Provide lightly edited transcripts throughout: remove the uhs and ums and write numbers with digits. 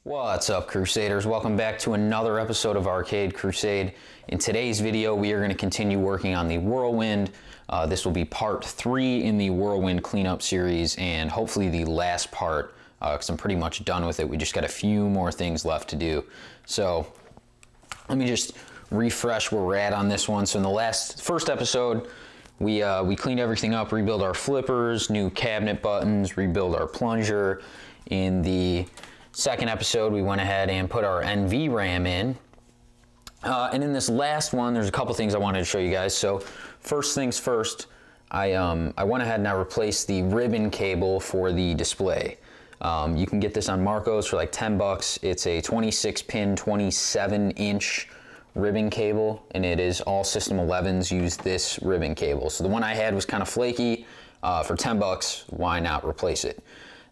What's up, Crusaders? Welcome back to another episode of Arcade Crusade. In today's video, we are going to continue working on the Whirlwind. This will be part 3 in the Whirlwind cleanup series, and hopefully the last part, because I'm pretty much done with it. We just got a few more things left to do. So let me just refresh where we're at on this one. So in the first episode, we cleaned everything up, rebuilt our flippers, new cabinet buttons, rebuilt our plunger. In the second episode, we went ahead and put our NV RAM in. And in this last one, there's a couple things I wanted to show you guys. So first things first, I went ahead and I replaced the ribbon cable for the display. You can get this on Marco's for like 10 bucks. It's a 26 pin, 27 inch ribbon cable, and it is all System 11s use this ribbon cable. So the one I had was kind of flaky. For 10 bucks, why not replace it?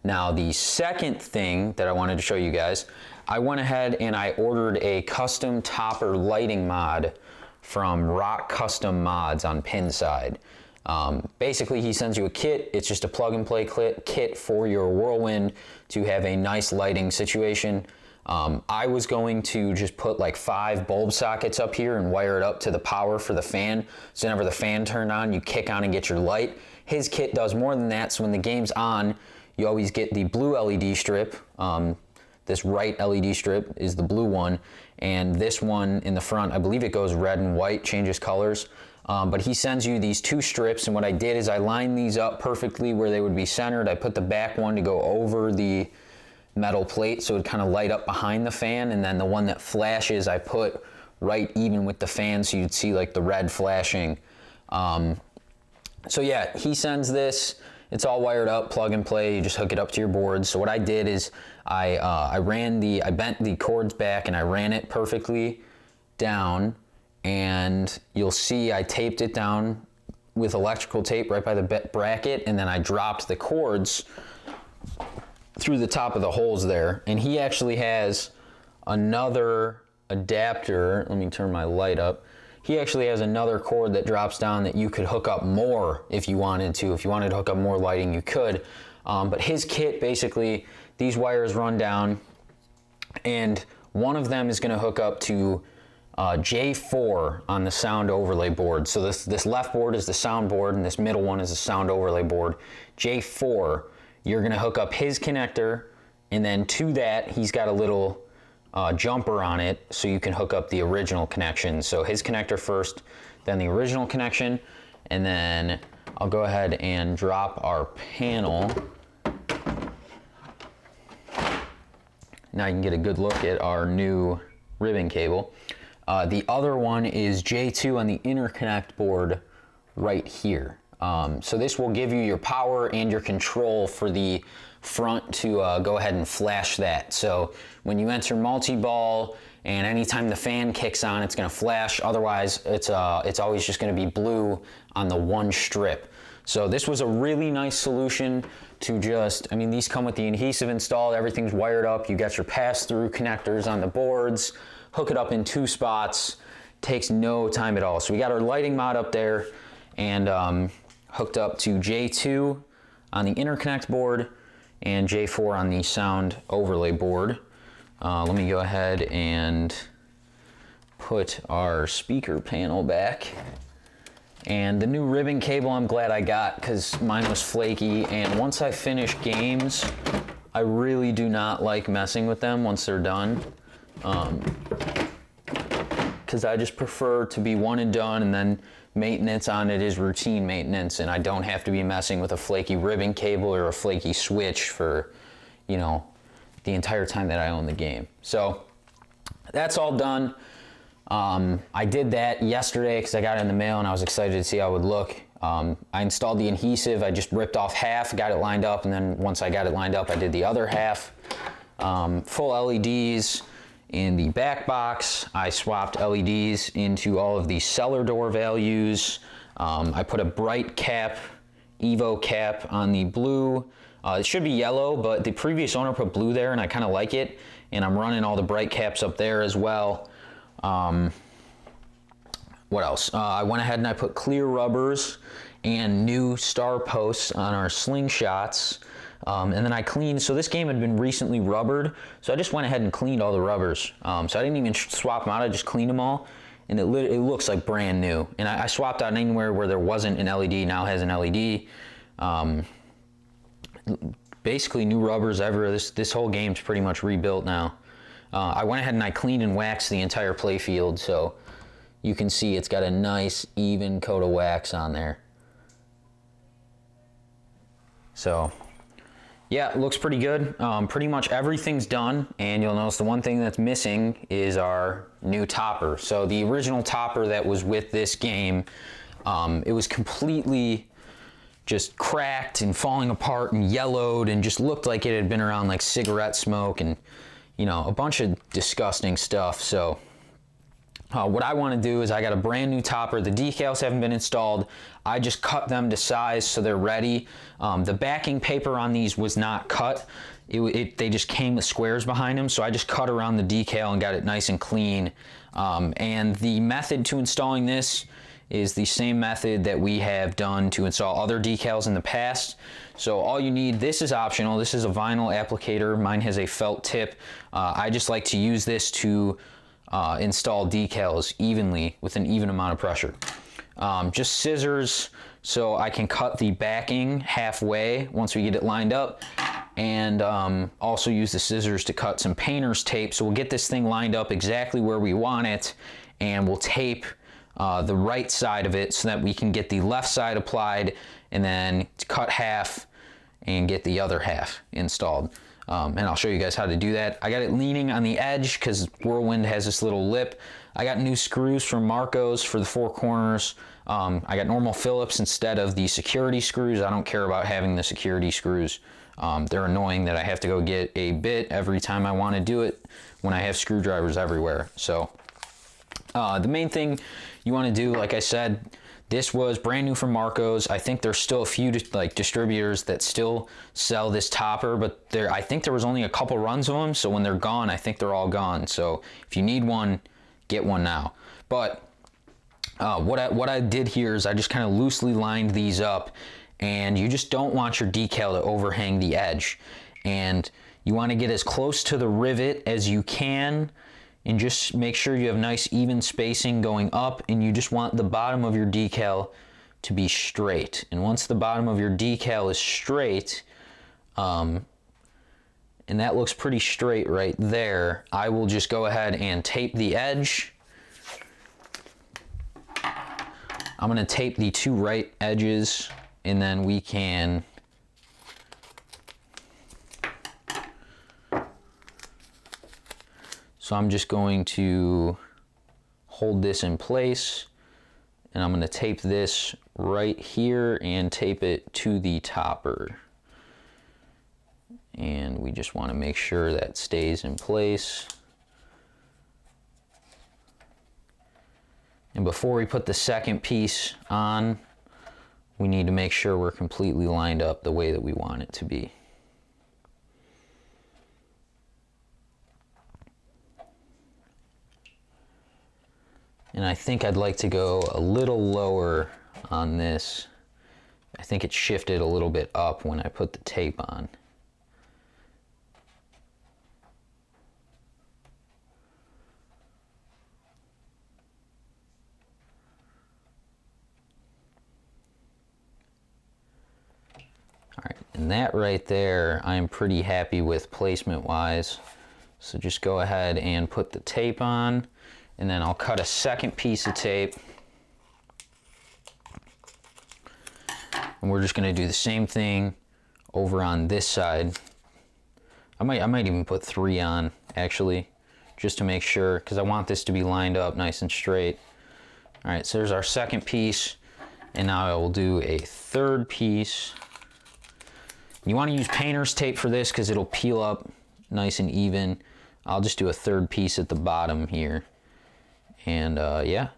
Now, the second thing that I wanted to show you guys, I went ahead and I ordered a custom topper lighting mod from Rock Custom Mods on Pinside. Basically, he sends you a kit. It's just a plug and play kit for your Whirlwind to have a nice lighting situation. I was going to just put like 5 bulb sockets up here and wire it up to the power for the fan. So whenever the fan turned on, you kick on and get your light. His kit does more than that, so when the game's on, you always get the blue LED strip. This right LED strip is the blue one, and this one in the front, I believe it goes red and white, changes colors. But he sends you these 2 strips, and what I did is I lined these up perfectly where they would be centered. I put the back one to go over the metal plate so it would kind of light up behind the fan, and then the one that flashes I put right even with the fan so you'd see like the red flashing. So yeah, he sends this. It's all wired up, plug and play. You just hook it up to your board. So what I did is I bent the cords back and I ran it perfectly down, and you'll see I taped it down with electrical tape right by the bracket, and then I dropped the cords through the top of the holes there. And he actually has another adapter. Let me turn my light up. He actually has another cord that drops down that you could hook up more if you wanted to. If you wanted to hook up more lighting, you could. But his kit, basically, these wires run down, and one of them is going to hook up to J4 on the sound overlay board. So this left board is the sound board, and this middle one is the sound overlay board. J4, you're going to hook up his connector, and then to that, he's got a little jumper on it so you can hook up the original connection. So his connector first, then the original connection, and then I'll go ahead and drop our panel. Now you can get a good look at our new ribbon cable. The other one is J2 on the interconnect board right here. So this will give you your power and your control for the front to go ahead and flash that. So when you enter multi-ball and anytime the fan kicks on, it's going to flash. Otherwise, it's always just going to be blue on the one strip. So this was a really nice solution to just, I mean, these come with the adhesive installed, everything's wired up, you got your pass-through connectors on the boards, hook it up in 2 spots, takes no time at all. So we got our lighting mod up there and hooked up to J2 on the interconnect board and J4 on the sound overlay board. Let me go ahead and put our speaker panel back. And the new ribbon cable I'm glad I got because mine was flaky, and once I finish games, I really do not like messing with them once they're done. Because I just prefer to be one and done, and then maintenance on it is routine maintenance, and I don't have to be messing with a flaky ribbon cable or a flaky switch for, you know, the entire time that I own the game. So that's all done. I did that yesterday because I got it in the mail and I was excited to see how it would look. I installed the adhesive. I just ripped off half, got it lined up, and then once I got it lined up, I did the other half. Full LEDs in the back box. I swapped LEDs into all of the cellar door values. I put a bright cap, Evo cap on the blue. It should be yellow, but the previous owner put blue there and I kind of like it. And I'm running all the bright caps up there as well. What else? I went ahead and I put clear rubbers and new star posts on our slingshots. And then I cleaned, so this game had been recently rubbered, so I just went ahead and cleaned all the rubbers. So I didn't even swap them out, I just cleaned them all, and it looks like brand new. And I swapped out anywhere where there wasn't an LED, now has an LED. Basically new rubbers ever. This whole game's pretty much rebuilt now. I went ahead and I cleaned and waxed the entire playfield, so you can see it's got a nice even coat of wax on there. So yeah, it looks pretty good. Pretty much everything's done, and you'll notice the one thing that's missing is our new topper. So the original topper that was with this game, it was completely just cracked and falling apart and yellowed and just looked like it had been around like cigarette smoke and, you know, a bunch of disgusting stuff. So what I want to do is I got a brand new topper. The decals haven't been installed. I just cut them to size so they're ready. The backing paper on these was not cut. They just came with squares behind them, so I just cut around the decal and got it nice and clean. And the method to installing this is the same method that we have done to install other decals in the past. So all you need, this is optional, this is a vinyl applicator. Mine has a felt tip. I just like to use this to install decals evenly with an even amount of pressure. Just scissors so I can cut the backing halfway once we get it lined up, and also use the scissors to cut some painter's tape. So we'll get this thing lined up exactly where we want it, and we'll tape the right side of it so that we can get the left side applied and then cut half and get the other half installed. And I'll show you guys how to do that. I got it leaning on the edge because Whirlwind has this little lip. I got new screws from Marco's for the 4 corners. I got normal Phillips instead of the security screws. I don't care about having the security screws. They're annoying that I have to go get a bit every time I want to do it when I have screwdrivers everywhere. So the main thing you want to do, like I said, this was brand new from Marco's. I think there's still a few distributors that still sell this topper, but I think there was only a couple runs of them, so when they're gone, I think they're all gone. So if you need one, get one now. But what I did here is I just kind of loosely lined these up, and you just don't want your decal to overhang the edge. And you want to get as close to the rivet as you can, and just make sure you have nice even spacing going up, and you just want the bottom of your decal to be straight. And once the bottom of your decal is straight, and that looks pretty straight right there, I will just go ahead and tape the edge. I'm going to tape the 2 right edges, and then we can so I'm just going to hold this in place, and I'm going to tape this right here and tape it to the topper. And we just want to make sure that stays in place. And before we put the second piece on, we need to make sure we're completely lined up the way that we want it to be. And I think I'd like to go a little lower on this. I think it shifted a little bit up when I put the tape on. All right, and that right there, I'm pretty happy with placement-wise. So just go ahead and put the tape on, and then I'll cut a second piece of tape. And we're just gonna do the same thing over on this side. I might even put 3 on, actually, just to make sure, because I want this to be lined up nice and straight. All right, so there's our second piece, and now I will do a third piece. You want to use painter's tape for this because it'll peel up nice and even. I'll just do a third piece at the bottom here. And yeah,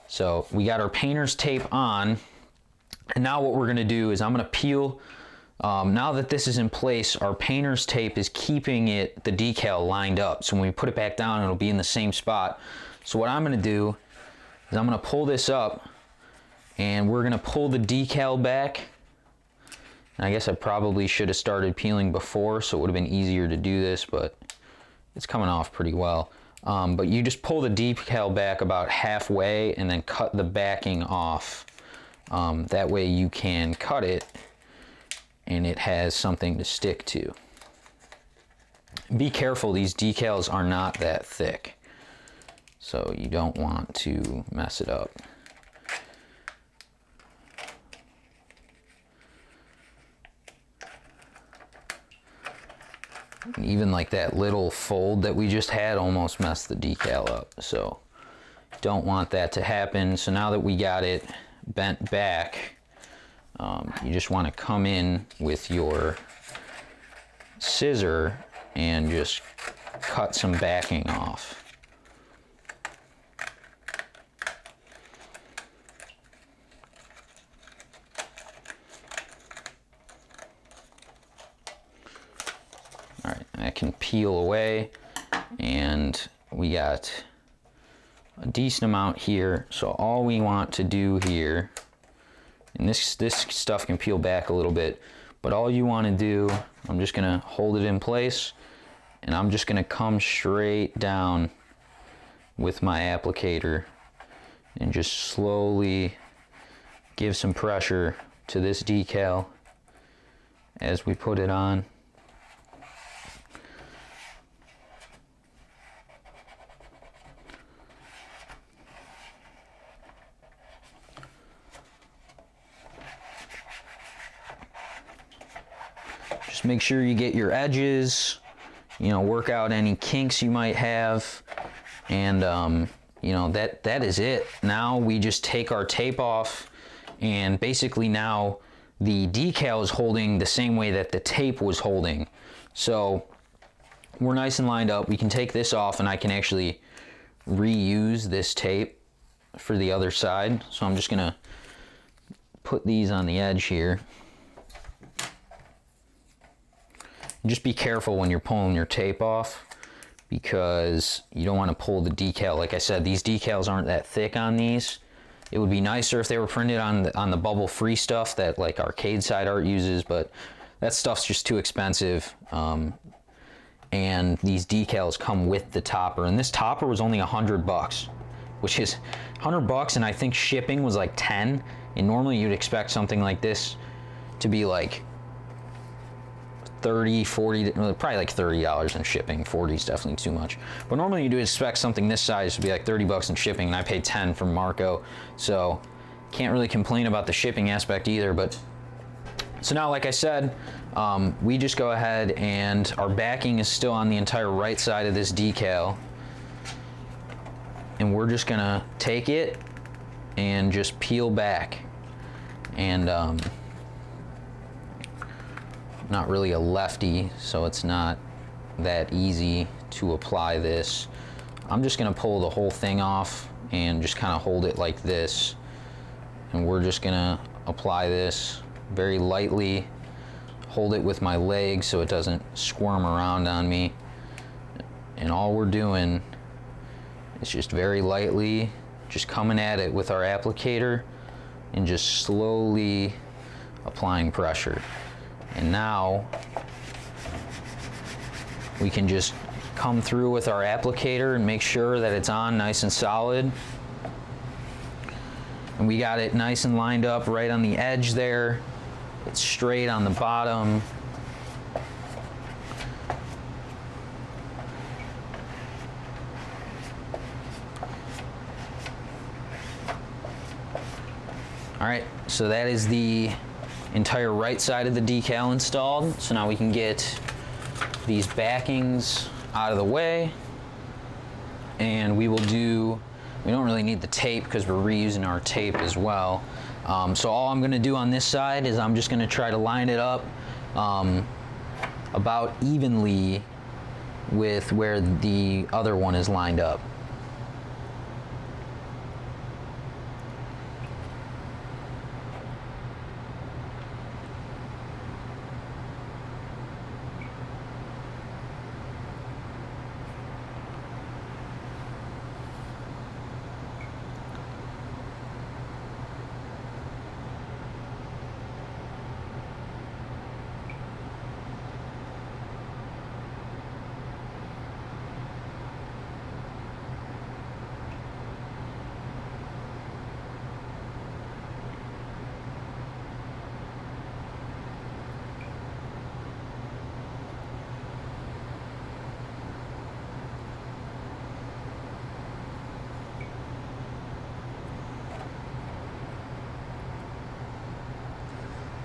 so we got our painter's tape on, and now what we're going to do is I'm going to peel. Now that this is in place, our painter's tape is keeping the decal lined up, so when we put it back down, it'll be in the same spot. So what I'm going to do is I'm going to pull this up, and we're going to pull the decal back, And I guess I probably should have started peeling before, so it would have been easier to do this, but it's coming off pretty well. But you just pull the decal back about halfway and then cut the backing off. That way you can cut it and it has something to stick to. Be careful, these decals are not that thick, so you don't want to mess it up. And even like that little fold that we just had almost messed the decal up, so don't want that to happen. So now that we got it bent back, you just want to come in with your scissor and just cut some backing off. All right, that can peel away, and we got a decent amount here. So all we want to do here, and this stuff can peel back a little bit, but all you want to do, I'm just gonna hold it in place, and I'm just gonna come straight down with my applicator and just slowly give some pressure to this decal as we put it on. Just make sure you get your edges, you know, work out any kinks you might have, and you know, that is it. Now we just take our tape off, and basically now the decal is holding the same way that the tape was holding. So we're nice and lined up. We can take this off, and I can actually reuse this tape for the other side. So I'm just gonna put these on the edge here. Just be careful when you're pulling your tape off, because you don't want to pull the decal. Like I said, these decals aren't that thick on these. It would be nicer if they were printed on the bubble-free stuff that like Arcade Side Art uses, but that stuff's just too expensive. And these decals come with the topper, and this topper was only $100, which is $100, and I think shipping was like 10. And normally you'd expect something like this to be like 30, 40, probably like $30 in shipping. 40 is definitely too much. But normally you do expect something this size to be like $30 in shipping, and I paid 10 from Marco. So can't really complain about the shipping aspect either. But so now, like I said, we just go ahead, and our backing is still on the entire right side of this decal. And we're just gonna take it and just peel back. And not really a lefty, so it's not that easy to apply this. I'm just gonna pull the whole thing off and just kind of hold it like this, and we're just gonna apply this very lightly, hold it with my leg so it doesn't squirm around on me, and all we're doing is just very lightly just coming at it with our applicator and just slowly applying pressure. And now we can just come through with our applicator and make sure that it's on nice and solid. And we got it nice and lined up right on the edge there. It's straight on the bottom. All right, so that is the entire right side of the decal installed. So now we can get these backings out of the way, and we don't really need the tape because we're reusing our tape as well. So all I'm gonna do on this side is I'm just gonna try to line it up about evenly with where the other one is lined up.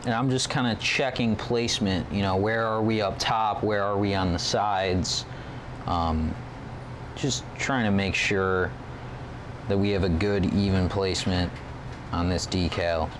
And I'm just kind of checking placement, you know, where are we up top, where are we on the sides, just trying to make sure that we have a good even placement on this decal.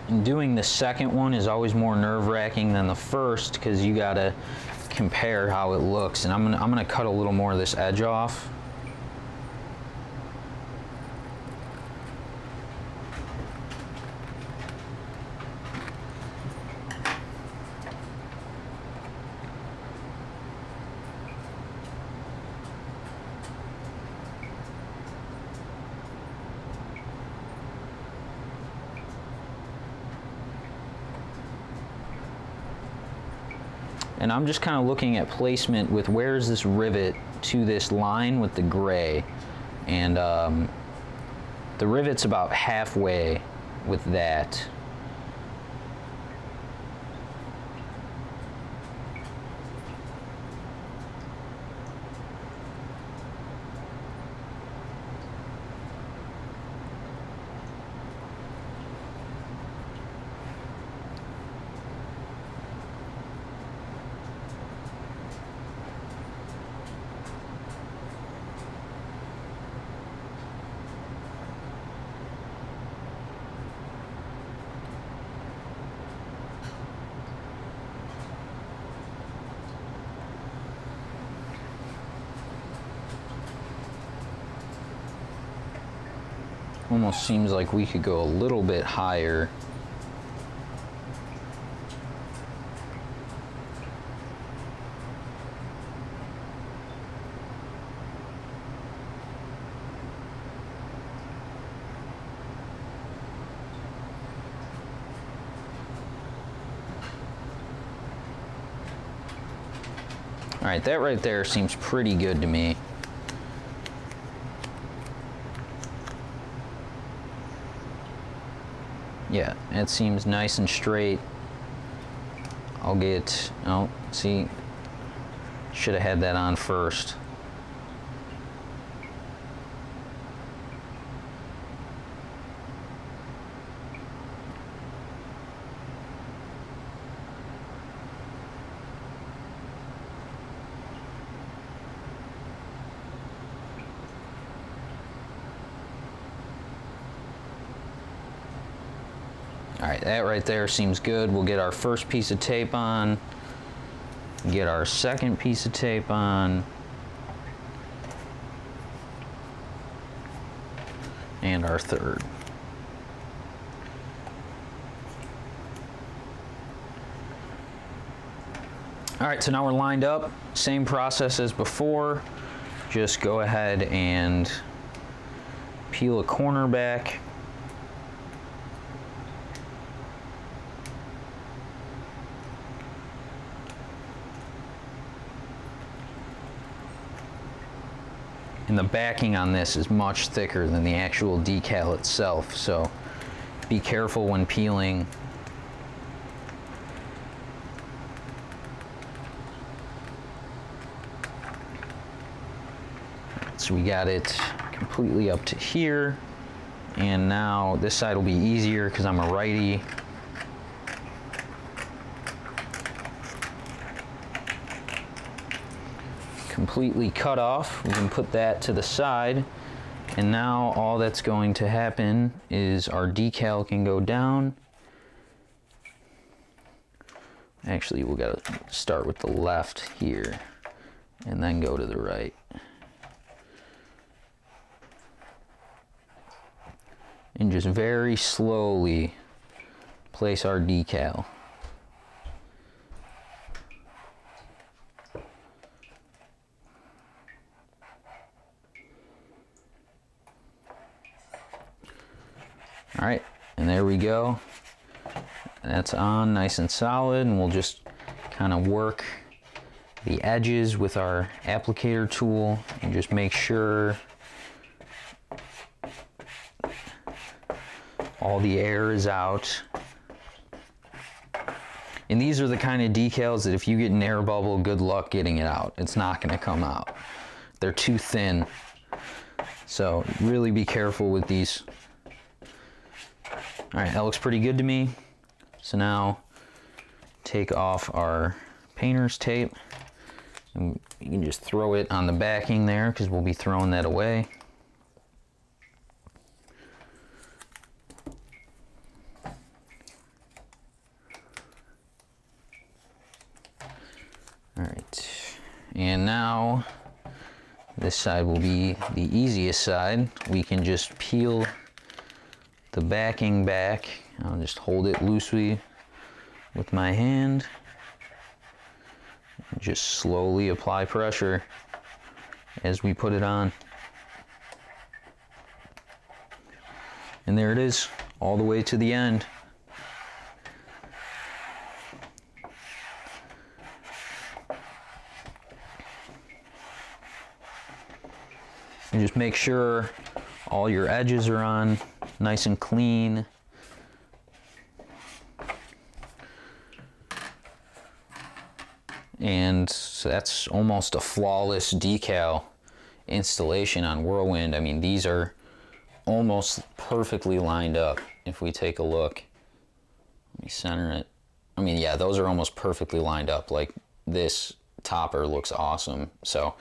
And doing the second one is always more nerve-wracking than the first because you gotta compare how it looks. And I'm gonna cut a little more of this edge off. And I'm just kind of looking at placement with where is this rivet to this line with the gray. And the rivet's about halfway with that. Almost seems like we could go a little bit higher. All right, that right there seems pretty good to me. Yeah, it seems nice and straight. I'll get, oh, see, should have had that on first. All right, that right there seems good. We'll get our first piece of tape on, get our second piece of tape on, and our third. All right, so now we're lined up. Same process as before. Just go ahead and peel a corner back. And the backing on this is much thicker than the actual decal itself, so be careful when peeling. So we got it completely up to here, and now this side will be easier because I'm a righty. Completely cut off. We can put that to the side, and now all that's going to happen is our decal can go down. Actually, we'll gotta start with the left here and then go to the right. and just very slowly place our decal. All right, and there we go. That's on nice and solid, and we'll just kind of work the edges with our applicator tool and just make sure all the air is out. And these are the kind of decals that if you get an air bubble, good luck getting it out. It's not going to come out. They're too thin. So really be careful with these. All right, that looks pretty good to me. So now take off our painter's tape, and you can just throw it on the backing there because we'll be throwing that away. All right, and now this side will be the easiest side. We can just peel the backing back. I'll just hold it loosely with my hand. Just slowly apply pressure as we put it on. And there it is, all the way to the end. And just make sure all your edges are on nice and clean. And so that's almost a flawless decal installation on Whirlwind. I mean, these are almost perfectly lined up. If we take a look, let me center it. I mean, yeah, those are almost perfectly lined up. Like, this topper looks awesome. So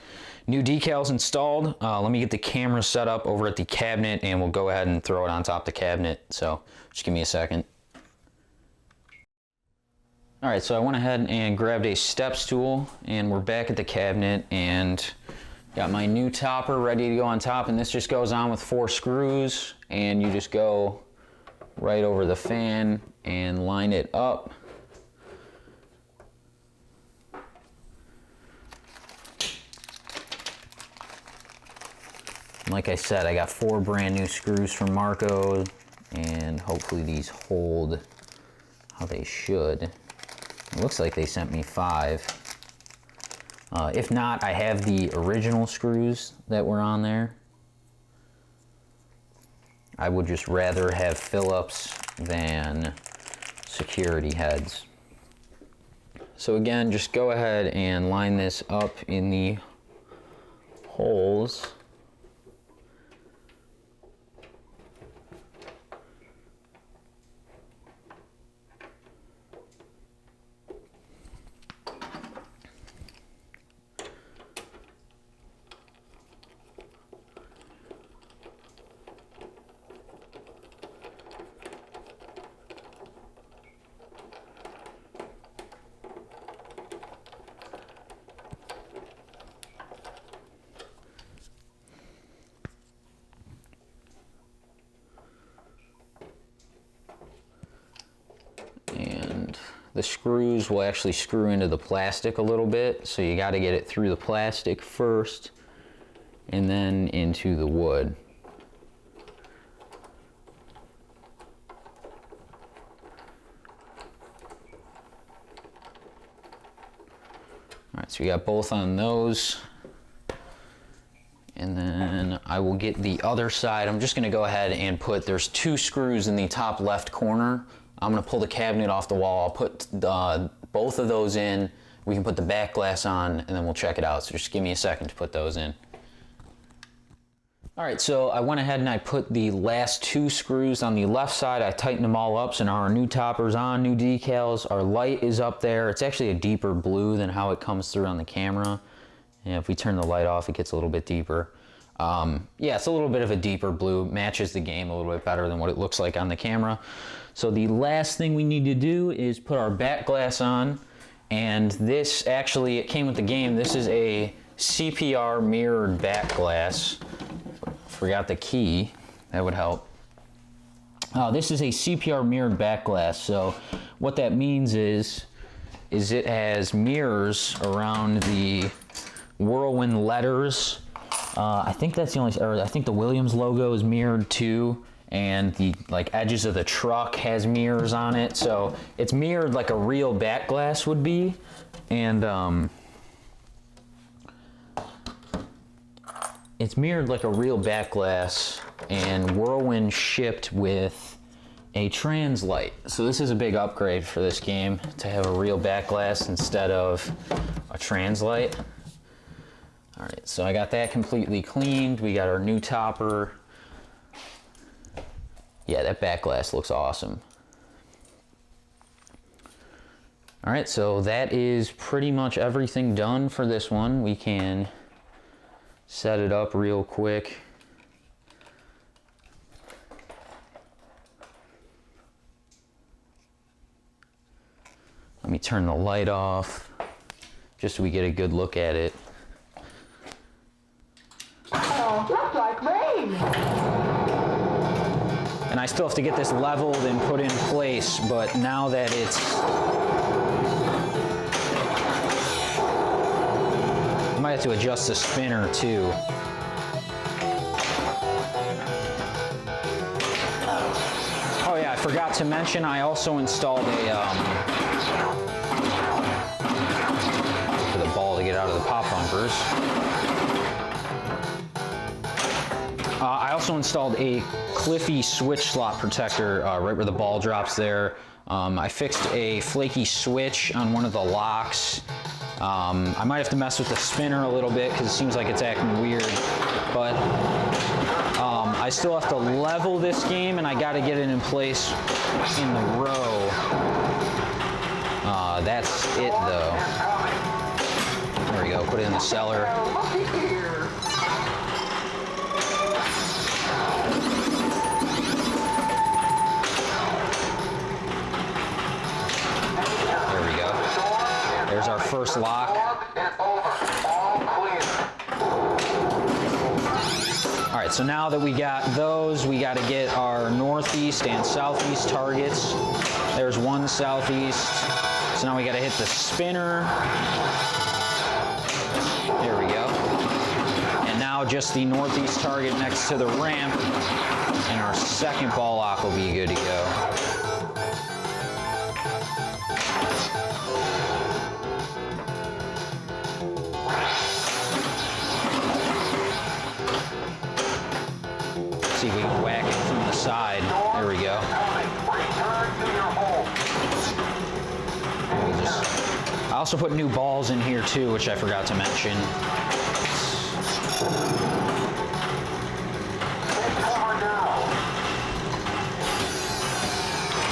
new decals installed. Let me get the camera set up over at the cabinet and we'll go ahead and throw it on top the cabinet. So just give me a second. All right, so I went ahead and grabbed a step stool and we're back at the cabinet and got my new topper ready to go on top, and this just goes on with 4 screws, and you just go right over the fan and line it up. Like I said, I got 4 brand new screws from Marco, and hopefully these hold how they should. It looks like they sent me 5. If not, I have the original screws that were on there. I would just rather have Phillips than security heads. So again, just go ahead and line this up in the holes. The screws will actually screw into the plastic a little bit, so you got to get it through the plastic first and then into the wood. All right, so we got both on those. And then I will get the other side. I'm just going to go ahead and put, there's 2 screws in the top left corner. I'm going to pull the cabinet off the wall. I'll put both of those in. We can put the back glass on, and then we'll check it out. So just give me a second to put those in. All right, so I went ahead and I put the last 2 screws on the left side. I tightened them all up, so now our new topper's on, new decals. Our light is up there. It's actually a deeper blue than how it comes through on the camera. And if we turn the light off, it gets a little bit deeper. Yeah, it's a little bit of a deeper blue, matches the game a little bit better than what it looks like on the camera. So the last thing we need to do is put our back glass on, and this actually, it came with the game. This is a CPR mirrored back glass. Forgot the key, that would help. This is a CPR mirrored back glass. So what that means is it has mirrors around the Whirlwind letters. I think that's the only, or I think the Williams logo is mirrored too, and the like edges of the truck has mirrors on it. So it's mirrored like a real back glass would be, and it's mirrored like a real back glass, and Whirlwind shipped with a Translight. So this is a big upgrade for this game, to have a real back glass instead of a Translight. All right, so I got that completely cleaned. We got our new topper. Yeah, that back glass looks awesome. All right, so that is pretty much everything done for this one. We can set it up real quick. Let me turn the light off, just so we get a good look at it. Oh, looks like rain. And I still have to get this leveled and put in place, but now that it's... I might have to adjust the spinner too. Oh yeah, I forgot to mention, I also installed a... for the ball to get out of the pop bumpers. I also installed a cliffy switch slot protector right where the ball drops there. I fixed a flaky switch on one of the locks. I might have to mess with the spinner a little bit because it seems like it's acting weird, but I still have to level this game, and I got to get it in place in the row. That's it though. There we go, put it in the cellar. There's our first lock. All right, so now that we got those, we got to get our northeast and southeast targets. There's one southeast. So now we got to hit the spinner. There we go. And now just the northeast target next to the ramp, and our second ball lock will be good to go. See if we can whack it from the side. There we go. I also put new balls in here too, which I forgot to mention.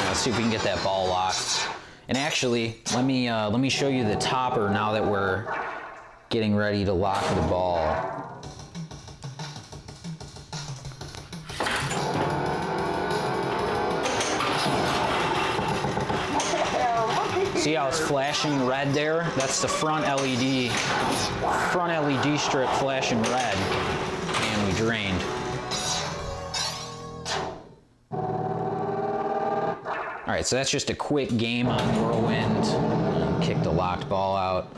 Let's see if we can get that ball locked. And actually, let me show you the topper now that we're getting ready to lock the ball. See how it's flashing red there? That's the front LED strip flashing red, and we drained. All right, so that's just a quick game on Whirlwind. Kick the locked ball out.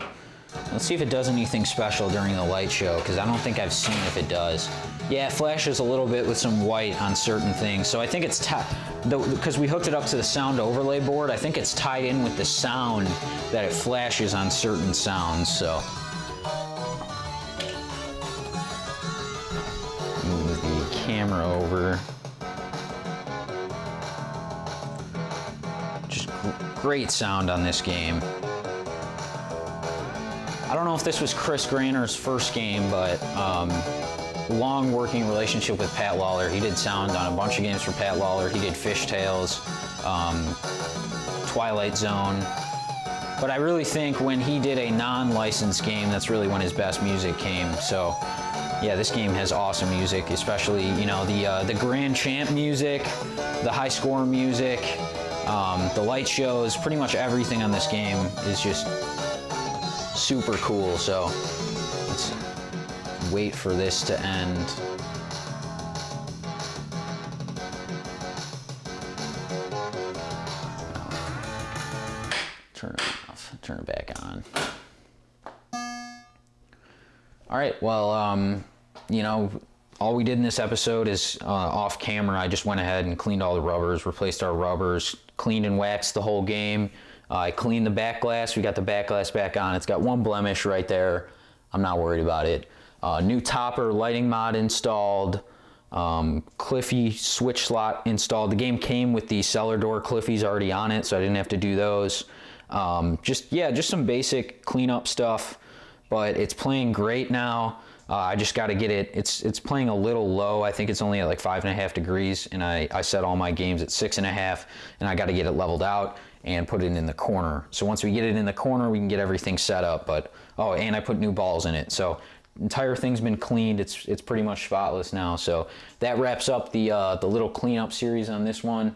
Let's see if it does anything special during the light show, because I don't think I've seen if it does. Yeah, it flashes a little bit with some white on certain things. So I think it's because we hooked it up to the sound overlay board, I think it's tied in with the sound that it flashes on certain sounds, so. Move the camera over. Just great sound on this game. I don't know if this was Chris Graner's first game, but long working relationship with Pat Lawler. He did sound on a bunch of games for Pat Lawler. He did Fishtails, Twilight Zone. But I really think when he did a non-licensed game, that's really when his best music came. So yeah, this game has awesome music, especially, you know, the Grand Champ music, the high score music, the light shows, pretty much everything on this game is just super cool. So let's wait for this to end. turn it off, turn it back on. All right, well, you know, all we did in this episode is off camera. I just went ahead and cleaned all the rubbers, replaced our rubbers, cleaned and waxed the whole game. I cleaned the back glass. We got the back glass back on. It's got one blemish right there. I'm not worried about it. New topper, lighting mod installed. Cliffy switch slot installed. The game came with the cellar door cliffys already on it, so I didn't have to do those. Just some basic cleanup stuff, but it's playing great now. I just got to get it. It's playing a little low. I think it's only at like 5.5 degrees, and I set all my games at 6.5, and I got to get it leveled out and put it in the corner. So once we get it in the corner, we can get everything set up. But oh, and I put new balls in it. So entire thing's been cleaned. It's pretty much spotless now. So that wraps up the little cleanup series on this one.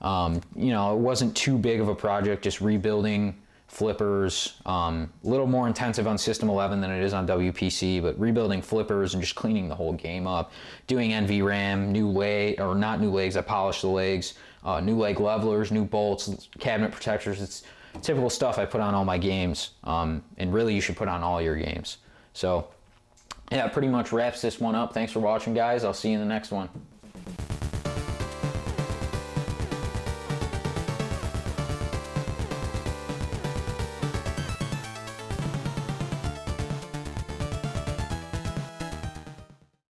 You know, it wasn't too big of a project, just rebuilding flippers, a little more intensive on System 11 than it is on WPC, but rebuilding flippers and just cleaning the whole game up, doing NVRAM, new leg, or not new legs, I polished the legs, new leg levelers, new bolts, cabinet protectors. It's typical stuff I put on all my games, and really you should put on all your games. So yeah, pretty much wraps this one up. Thanks for watching, guys. I'll see you in the next one.